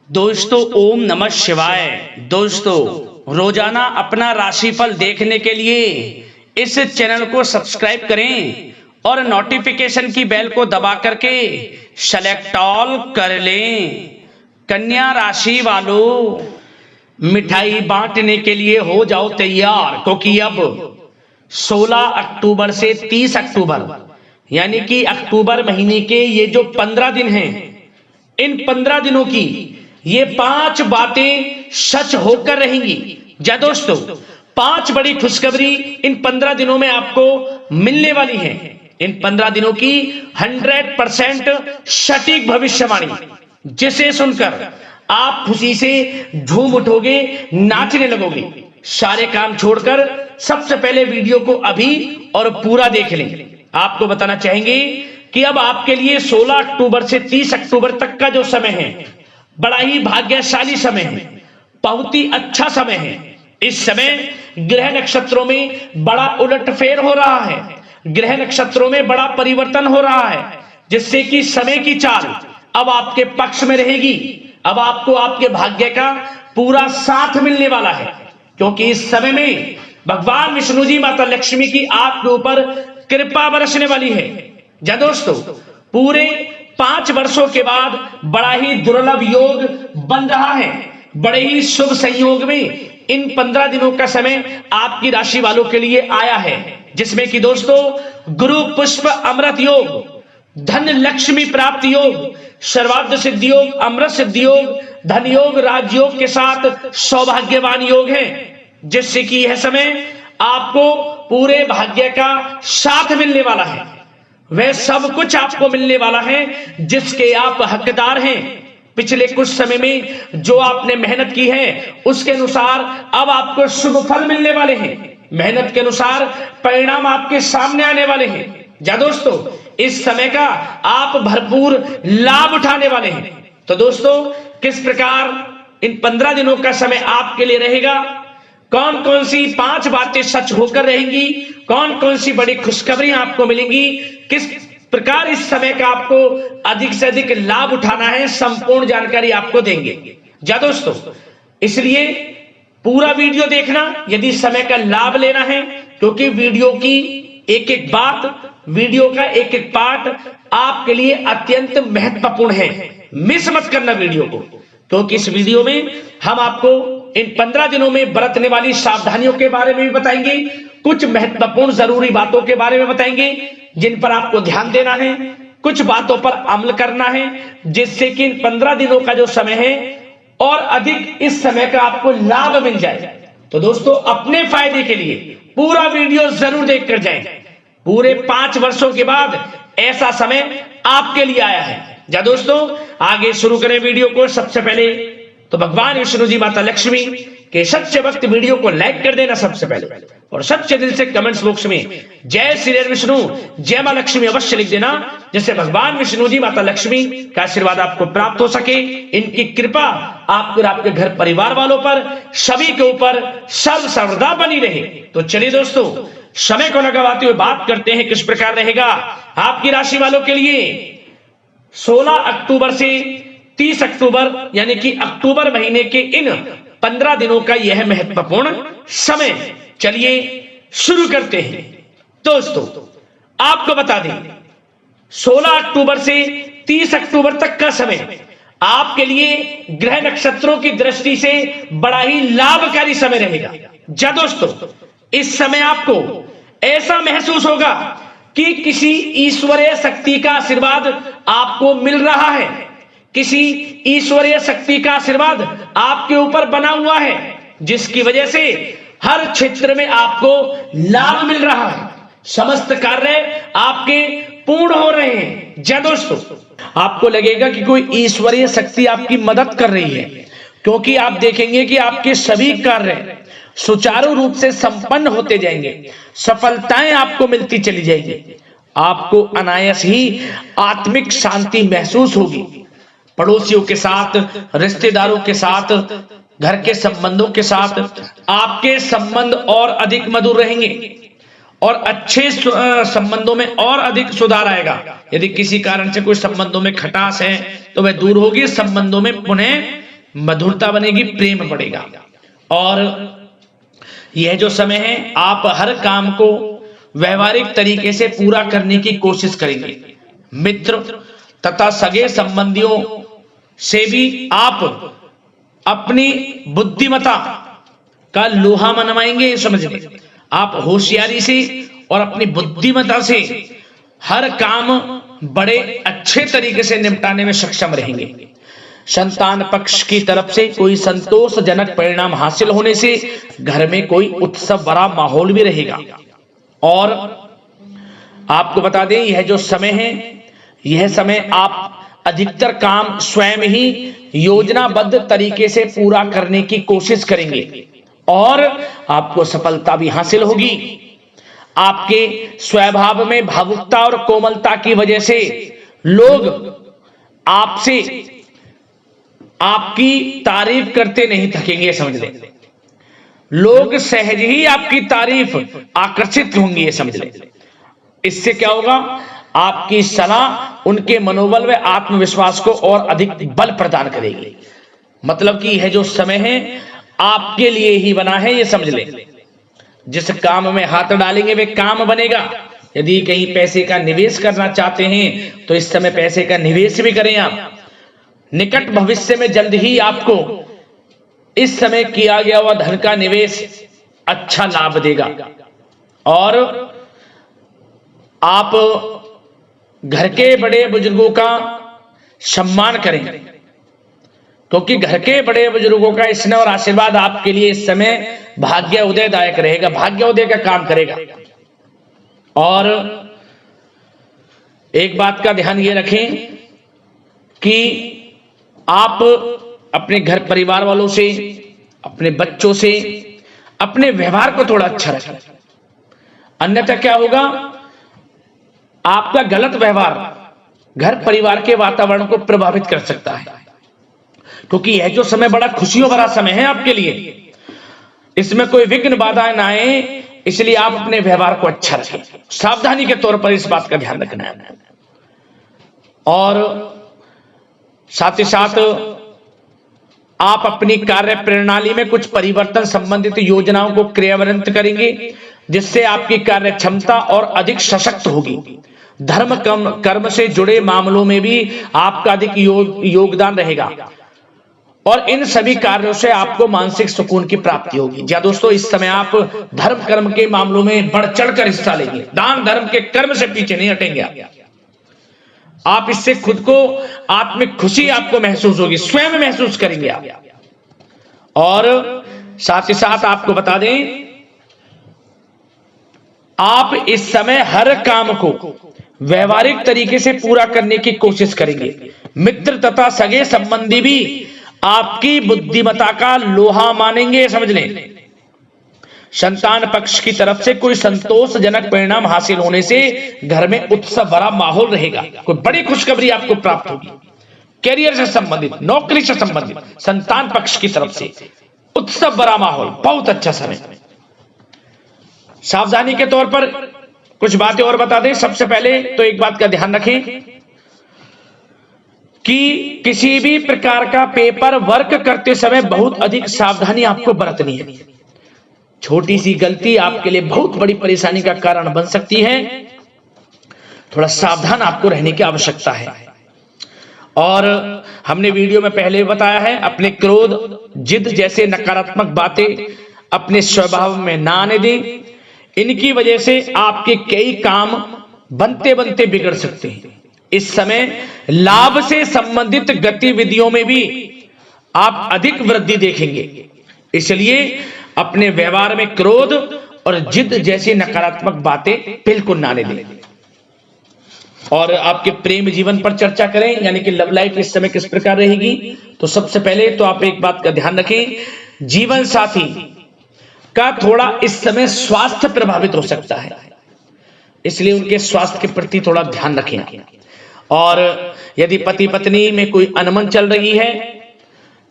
दोस्तों ओम नमः शिवाय। दोस्तों रोजाना अपना राशिफल देखने के लिए इस चैनल को सब्सक्राइब करें और नोटिफिकेशन की बेल को दबा करके सेलेक्ट ऑल कर लें। कन्या राशि वालों, मिठाई बांटने के लिए हो जाओ तैयार, क्योंकि अब 16 अक्टूबर से 30 अक्टूबर यानी कि अक्टूबर महीने के ये जो 15 दिन हैं, इन 15 दिनों की ये 5 बातें सच होकर रहेंगी। जा दोस्तों, 5 बड़ी खुशखबरी इन 15 दिनों में आपको मिलने वाली है। इन 15 दिनों की 100% सटीक भविष्यवाणी, जिसे सुनकर आप खुशी से झूम उठोगे, नाचने लगोगे। सारे काम छोड़कर सबसे पहले वीडियो को अभी और पूरा देख लें। आपको बताना चाहेंगे कि अब आपके लिए 16 अक्टूबर से 30 अक्टूबर तक का जो समय है, बड़ा ही भाग्यशाली समय है, बहुत ही अच्छा समय है। इस समय ग्रह नक्षत्रों में बड़ा उलटफेर हो रहा है, ग्रह नक्षत्रों में बड़ा परिवर्तन हो रहा है, जिससे कि समय की चाल अब आपके पक्ष में रहेगी। अब आपको आपके भाग्य का पूरा साथ मिलने वाला है, क्योंकि इस समय में भगवान विष्णु जी, माता लक्ष्मी की आपके ऊपर कृपा बरसने वाली है। जा दोस्तों, पूरे 5 वर्षों के बाद बड़ा ही दुर्लभ योग बन रहा है। बड़े ही शुभ संयोग में इन 15 दिनों का समय आपकी राशि वालों के लिए आया है, जिसमें कि दोस्तों गुरु पुष्प अमृत योग, धन लक्ष्मी प्राप्ति योग, सर्वार्थ सिद्धि योग, अमृत सिद्धि योग, धन योग, राजयोग के साथ सौभाग्यवान योग है, जिससे कि यह समय आपको पूरे भाग्य का साथ मिलने वाला है। वह सब कुछ आपको मिलने वाला है जिसके आप हकदार हैं। पिछले कुछ समय में जो आपने मेहनत की है, उसके अनुसार अब आपको शुभ फल मिलने वाले हैं। मेहनत के अनुसार परिणाम आपके सामने आने वाले हैं। जा दोस्तों, इस समय का आप भरपूर लाभ उठाने वाले हैं। तो दोस्तों, किस प्रकार इन 15 दिनों का समय आपके लिए रहेगा, कौन कौन सी 5 बातें सच होकर रहेंगी, कौन कौन सी बड़ी खुशखबरियां आपको मिलेंगी, किस प्रकार इस समय का आपको अधिक से अधिक लाभ उठाना है, संपूर्ण जानकारी आपको देंगे। जा दोस्तों, इसलिए पूरा वीडियो देखना यदि समय का लाभ लेना है, क्योंकि वीडियो की एक एक बात, वीडियो का एक एक पार्ट आपके लिए अत्यंत महत्वपूर्ण है। मिस मत करना वीडियो को, क्योंकि इस वीडियो में हम आपको इन 15 दिनों में बरतने वाली सावधानियों के बारे में भी बताएंगे, कुछ महत्वपूर्ण जरूरी बातों के बारे में बताएंगे जिन पर आपको ध्यान देना है, कुछ बातों पर अमल करना है, जिससे कि इन 15 दिनों का जो समय है और अधिक इस समय का आपको लाभ मिल जाए। तो दोस्तों, अपने फायदे के लिए पूरा वीडियो जरूर देखकर जाएं। पूरे 5 वर्षों के बाद ऐसा समय आपके लिए आया है। जा दोस्तों, आगे शुरू करें वीडियो को। सबसे पहले तो भगवान विष्णु जी, माता लक्ष्मी के सच्चे भक्त वीडियो को लाइक कर देना सबसे पहले, और सच्चे दिल से कमेंट्स बॉक्स में जय श्री विष्णु, जय मां लक्ष्मी अवश्य लिख देना, जिससे भगवान विष्णु जी, माता लक्ष्मी का आशीर्वाद आपको प्राप्त हो सके, इनकी कृपा आपको, आपके घर परिवार वालों पर, सभी के ऊपर सर्वदा बनी रहे। तो चलिए दोस्तों, समय को लगाते हुए बात करते हैं किस प्रकार रहेगा आपकी राशि वालों के लिए 16 अक्टूबर से 30 अक्टूबर यानी कि अक्टूबर महीने के इन 15 दिनों का यह महत्वपूर्ण समय। चलिए शुरू करते हैं। दोस्तों, आपको बता दें, 16 अक्टूबर से 30 अक्टूबर तक का समय आपके लिए ग्रह नक्षत्रों की दृष्टि से बड़ा ही लाभकारी समय रहेगा। जा दोस्तों, इस समय आपको ऐसा महसूस होगा कि किसी ईश्वरीय शक्ति का आशीर्वाद आपको मिल रहा है, किसी ईश्वरीय शक्ति का आशीर्वाद आपके ऊपर बना हुआ है, जिसकी वजह से हर क्षेत्र में आपको लाभ मिल रहा है, समस्त कार्य आपके पूर्ण हो रहे हैं। जा दोस्तों, आपको लगेगा कि कोई ईश्वरीय शक्ति आपकी मदद कर रही है, क्योंकि आप देखेंगे कि आपके सभी कार्य सुचारू रूप से संपन्न होते जाएंगे, सफलताएं आपको मिलती चली जाएगी, आपको अनायास ही आत्मिक शांति महसूस होगी। पड़ोसियों के साथ, रिश्तेदारों के साथ, घर के संबंधों के साथ आपके संबंध और अधिक मधुर रहेंगे और अच्छे संबंधों में और अधिक सुधार आएगा। यदि किसी कारण से कोई संबंधों में खटास है तो वह दूर होगी, संबंधों में पुनः मधुरता बनेगी, प्रेम बढ़ेगा। और यह जो समय है आप हर काम को व्यवहारिक तरीके से पूरा करने की कोशिश करेंगे। मित्र तथा सगे संबंधियों से भी आप अपनी बुद्धिमत्ता का लोहा मनवाएंगे। समझ लें, आप होशियारी से और अपनी बुद्धिमत्ता से हर काम बड़े अच्छे तरीके से निपटाने में सक्षम रहेंगे। संतान पक्ष की तरफ से कोई संतोषजनक परिणाम हासिल होने से घर में कोई उत्सव भरा माहौल भी रहेगा। और आपको बता दें, यह जो समय है, यह समय आप अधिकतर काम स्वयं ही योजनाबद्ध तरीके से पूरा करने की कोशिश करेंगे और आपको सफलता भी हासिल होगी। आपके स्वभाव में भावुकता और कोमलता की वजह से लोग आपसे आपकी तारीफ करते नहीं थकेंगे। समझ लें, लोग सहज ही आपकी तारीफ आकर्षित होंगी, ये समझ लें। इससे क्या होगा, आपकी सलाह उनके मनोबल व आत्मविश्वास को और अधिक बल प्रदान करेगी। मतलब कि यह जो समय है आपके लिए ही बना है, ये समझ लें। जिस काम में हाथ डालेंगे वे काम बनेगा। यदि कहीं पैसे का निवेश करना चाहते हैं तो इस समय पैसे का निवेश भी करें आप। निकट भविष्य में जल्द ही आपको इस समय किया गया हुआ धन का निवेश अच्छा लाभ देगा। और आप घर के बड़े बुजुर्गों का सम्मान करें, क्योंकि घर के बड़े बुजुर्गों का स्नेह और आशीर्वाद आपके लिए इस समय भाग्य उदयदायक रहेगा, भाग्य उदय का काम करेगा। और एक बात का ध्यान ये रखें कि आप अपने घर परिवार वालों से, अपने बच्चों से अपने व्यवहार को थोड़ा अच्छा रखें। अन्यथा क्या होगा, आपका गलत व्यवहार घर परिवार के वातावरण को प्रभावित कर सकता है। क्योंकि यह जो समय बड़ा खुशियों भरा समय है आपके लिए, इसमें कोई विघ्न बाधाएं ना आए, इसलिए आप अपने व्यवहार को अच्छा रखें। सावधानी के तौर पर इस बात का ध्यान रखना है। और साथ ही साथ आप अपनी कार्य प्रणाली में कुछ परिवर्तन संबंधित योजनाओं को क्रियान्वित करेंगे, जिससे आपकी कार्य क्षमता और अधिक सशक्त होगी। धर्म कर्म से जुड़े मामलों में भी आपका अधिक योगदान रहेगा और इन सभी कार्यों से आपको मानसिक सुकून की प्राप्ति होगी। जी दोस्तों, इस समय आप धर्म कर्म के मामलों में बढ़ चढ़कर हिस्सा लेंगे। दान धर्म के कर्म से पीछे नहीं हटेंगे आप। इससे खुद को आत्मिक खुशी आपको महसूस होगी, स्वयं महसूस करेंगे आप। और साथ ही साथ आपको बता दें, आप इस समय हर काम को व्यवहारिक तरीके से पूरा करने की कोशिश करेंगे। मित्र तथा सगे संबंधी भी आपकी बुद्धिमत्ता का लोहा मानेंगे। समझ लें, संतान पक्ष की तरफ से कोई संतोषजनक परिणाम हासिल होने से घर में उत्सव भरा माहौल रहेगा। कोई बड़ी खुशखबरी आपको प्राप्त होगी। कैरियर से संबंधित, नौकरी से संबंधित, संतान पक्ष की तरफ से उत्सव भरा माहौल, बहुत अच्छा समय। सावधानी के तौर पर कुछ बातें और बता दें। सबसे पहले तो एक बात का ध्यान रखें कि किसी भी प्रकार का पेपर वर्क करते समय बहुत अधिक सावधानी आपको बरतनी है। छोटी सी गलती आपके लिए बहुत बड़ी परेशानी का कारण बन सकती है। थोड़ा सावधान आपको रहने की आवश्यकता है। और हमने वीडियो में पहले बताया है, अपने क्रोध, जिद जैसे नकारात्मक बातें अपने स्वभाव में ना आने दें। इनकी वजह से आपके कई काम बनते बनते बिगड़ सकते हैं। इस समय लाभ से संबंधित गतिविधियों में भी आप अधिक वृद्धि देखेंगे। इसलिए अपने व्यवहार में क्रोध और जिद जैसी नकारात्मक बातें बिल्कुल ना आने दें। और आपके प्रेम जीवन पर चर्चा करें, यानी कि लव लाइफ इस समय किस प्रकार रहेगी। तो सबसे पहले तो आप एक बात का ध्यान रखें, जीवन साथी का थोड़ा इस समय स्वास्थ्य प्रभावित हो सकता है, इसलिए उनके स्वास्थ्य के प्रति थोड़ा ध्यान रखें। और यदि पति पत्नी में कोई अनबन चल रही है,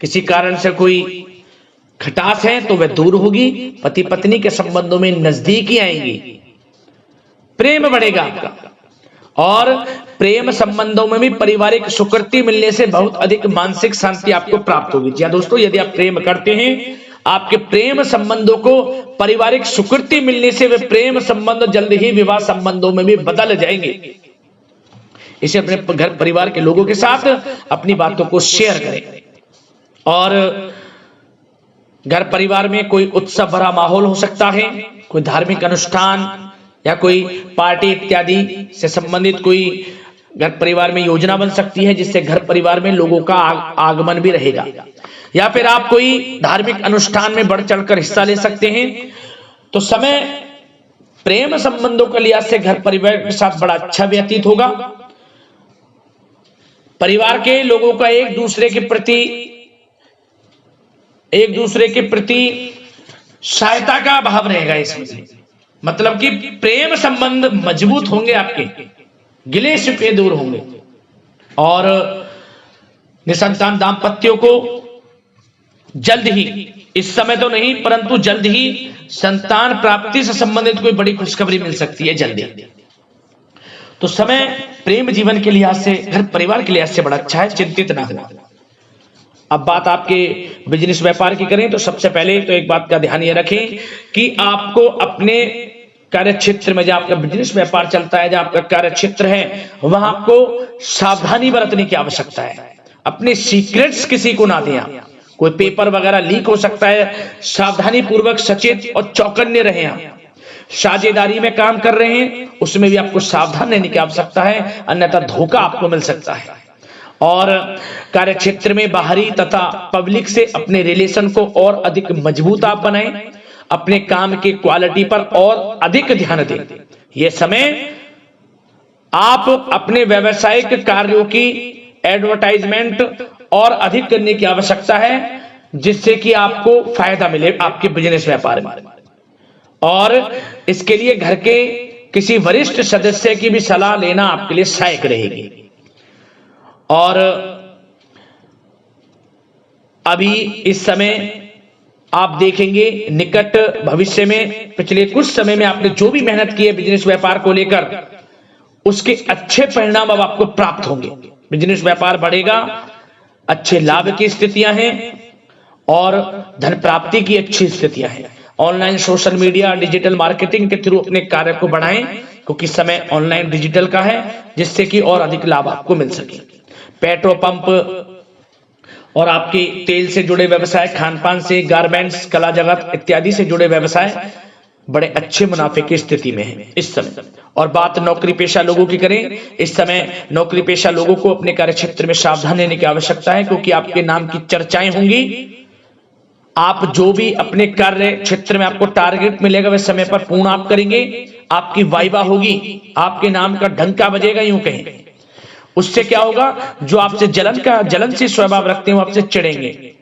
किसी कारण से कोई खटास है, तो वह दूर होगी। पति पत्नी के संबंधों में नजदीकी आएंगी, प्रेम बढ़ेगा आपका। और प्रेम संबंधों में भी पारिवारिक स्वीकृति मिलने से बहुत अधिक मानसिक शांति आपको प्राप्त होगी। जी हाँ दोस्तों, यदि आप प्रेम करते हैं, आपके प्रेम संबंधों को पारिवारिक स्वीकृति मिलने से वे प्रेम संबंध जल्द ही विवाह संबंधों में भी बदल जाएंगे। इसे अपने घर परिवार के लोगों के साथ अपनी बातों को शेयर करें। और घर परिवार में कोई उत्सव भरा माहौल हो सकता है, कोई धार्मिक अनुष्ठान या कोई पार्टी इत्यादि से संबंधित कोई घर परिवार में योजना बन सकती है, जिससे घर परिवार में लोगों का आगमन भी रहेगा। या फिर आप कोई धार्मिक अनुष्ठान में बढ़ चढ़कर हिस्सा ले सकते हैं। तो समय प्रेम संबंधों के लिहाज से घर परिवार के साथ बड़ा अच्छा व्यतीत होगा। परिवार के लोगों का एक दूसरे के प्रति सहायता का भाव रहेगा इसमें, मतलब कि प्रेम संबंध मजबूत होंगे, आपके गिले शिकवे दूर होंगे। और निसंतान दाम्पत्यों को जल्द ही, इस समय तो नहीं परंतु जल्द ही संतान प्राप्ति से संबंधित कोई बड़ी खुशखबरी मिल सकती है जल्दी। तो समय प्रेम जीवन के लिहाज से, घर परिवार के लिहाज से बड़ा अच्छा है, चिंतित ना हो। अब बात आपके बिजनेस व्यापार की करें तो सबसे पहले तो एक बात का ध्यान ये रखें कि आपको अपने कार्य क्षेत्र में, जहां आपका बिजनेस व्यापार चलता है, जहां आपका कार्य क्षेत्र है, वहां आपको सावधानी बरतने की आवश्यकता है। अपने सीक्रेट्स किसी को ना दें। कोई पेपर वगैरह लीक हो सकता है, सावधानी पूर्वक सचेत और चौकन्ने रहें। आप साझेदारी में काम कर रहे हैं, उसमें भी आपको सावधान रहने की आवश्यकता है, अन्यथा धोखा आपको मिल सकता है। और कार्य क्षेत्र में बाहरी तथा पब्लिक से अपने रिलेशन को और अधिक मजबूत आप बनाएं। अपने काम की क्वालिटी पर और अधिक ध्यान दें। यह समय आप अपने व्यावसायिक कार्यों की एडवर्टाइजमेंट और अधिक करने की आवश्यकता है, जिससे कि आपको फायदा मिले आपके बिजनेस व्यापार में। और इसके लिए घर के किसी वरिष्ठ सदस्य की भी सलाह लेना आपके लिए सहायक रहेगी। और अभी इस समय आप देखेंगे निकट भविष्य में, पिछले कुछ समय में आपने जो भी मेहनत की है बिजनेस व्यापार को लेकर, उसके अच्छे परिणाम अब आपको प्राप्त होंगे। बिजनेस व्यापार बढ़ेगा, अच्छे लाभ की स्थितियां हैं और धन प्राप्ति की अच्छी स्थितियां हैं। Online social media digital marketing के थ्रू अपने कार्य को बढ़ाएं, क्योंकि समय ऑनलाइन डिजिटल का है, जिससे कि और अधिक लाभ आपको मिल सके। पेट्रोल पंप और आपके तेल से जुड़े व्यवसाय, खान पान से, गारमेंट्स, कला जगत इत्यादि से जुड़े व्यवसाय बड़े अच्छे मुनाफे की स्थिति में है इस समय। और बात नौकरी पेशा लोगों की करें, इस समय नौकरी पेशा लोगों को अपने कार्य क्षेत्र में सावधान रहने की आवश्यकता है, क्योंकि आपके नाम की चर्चाएं होंगी। आप जो भी अपने कार्य क्षेत्र में आपको टारगेट मिलेगा वह समय पर पूर्ण आप करेंगे। आपकी वाइवा होगी, आपके नाम का डंका बजेगा, यूं कहें। उससे क्या होगा, जो आपसे जलनशील स्वभाव रखते हैं वो आपसे चिढ़ेंगे,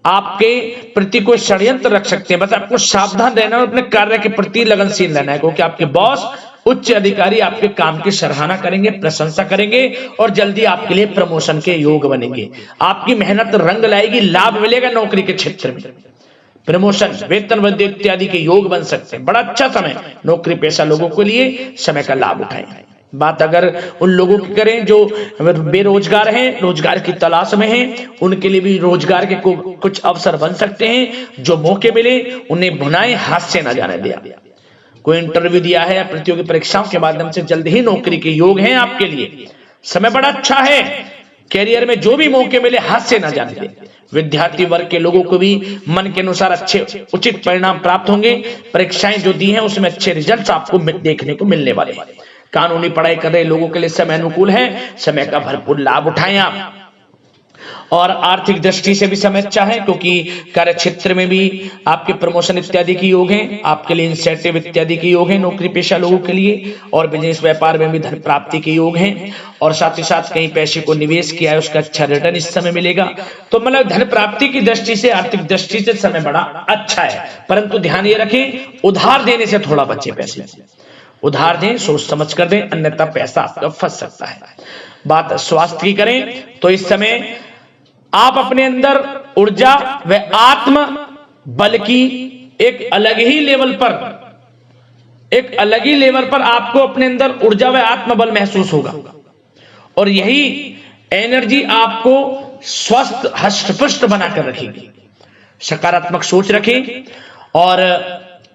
आपके प्रति कोई षड्यंत्र रख सकते हैं। बस आपको सावधान रहना और अपने कार्य के प्रति लगनशील रहना है, क्योंकि आपके बॉस, उच्च अधिकारी आपके काम की सराहना करेंगे, प्रशंसा करेंगे और जल्दी आपके लिए प्रमोशन के योग बनेंगे। आपकी मेहनत रंग लाएगी, लाभ मिलेगा नौकरी के क्षेत्र में, प्रमोशन, वेतन वृद्धि इत्यादि के योग बन सकते हैं। बड़ा अच्छा समय नौकरी पेशा लोगों के लिए, समय का लाभ उठाएं। बात अगर उन लोगों की करें जो बेरोजगार हैं, रोजगार की तलाश में हैं, उनके लिए भी रोजगार के कुछ अवसर बन सकते हैं। जो मौके मिले उन्हें भुनाएं, हाथ से न जाने दिया। कोई इंटरव्यू दिया है या प्रतियोगी परीक्षाओं के माध्यम से जल्द ही नौकरी के योग हैं आपके लिए। समय बड़ा अच्छा है, कैरियर में जो भी मौके मिले हाथ से न जाने दें। विद्यार्थी वर्ग के लोगों को भी मन के अनुसार अच्छे उचित परिणाम प्राप्त होंगे। परीक्षाएं जो दी हैं उसमें अच्छे रिजल्ट आपको देखने को मिलने वाले हैं। कानूनी पढ़ाई कर रहे लोगों के लिए समय अनुकूल है, समय का भरपूर लाभ उठाएं आप। और आर्थिक दृष्टि से भी समय अच्छा है, क्योंकि कार्य क्षेत्र में भी आपके प्रमोशन इत्यादि के योग हैं, आपके लिए इंसेंटिव इत्यादि के योग हैं नौकरी पेशा लोगों के लिए। और बिजनेस व्यापार में भी धन प्राप्ति के योग हैं, और साथ ही साथ कहीं पैसे को निवेश किया है उसका अच्छा रिटर्न इस समय मिलेगा। तो मतलब धन प्राप्ति की दृष्टि से, आर्थिक दृष्टि से समय बड़ा अच्छा है। परंतु ध्यान ये रखें, उधार देने से थोड़ा बचे। पैसे उधार दें, सोच समझ कर दें, अन्यथा पैसा आपका फंस सकता है। बात स्वास्थ्य की करें तो इस समय आप अपने अंदर ऊर्जा व आत्म बल की एक अलग ही लेवल पर एक अलग ही लेवल पर आपको अपने अंदर ऊर्जा व आत्मबल महसूस होगा और यही एनर्जी आपको स्वस्थ हष्ट-पुष्ट बनाकर रखेगी। सकारात्मक सोच रखें और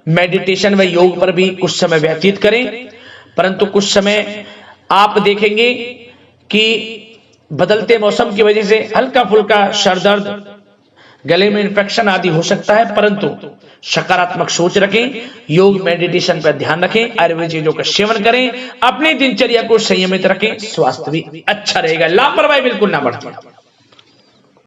मेडिटेशन व योग पर भी कुछ समय व्यतीत करें, परंतु कुछ समय आप देखेंगे कि बदलते मौसम की वजह से हल्का फुल्का सर दर्द, गले में इन्फेक्शन आदि हो सकता है, परंतु सकारात्मक सोच रखें, योग मेडिटेशन पर ध्यान रखें, आयुर्वेद चीजों का सेवन करें, अपनी दिनचर्या को संयमित रखें, स्वास्थ्य भी अच्छा रहेगा, लापरवाही बिल्कुल ना बरतें।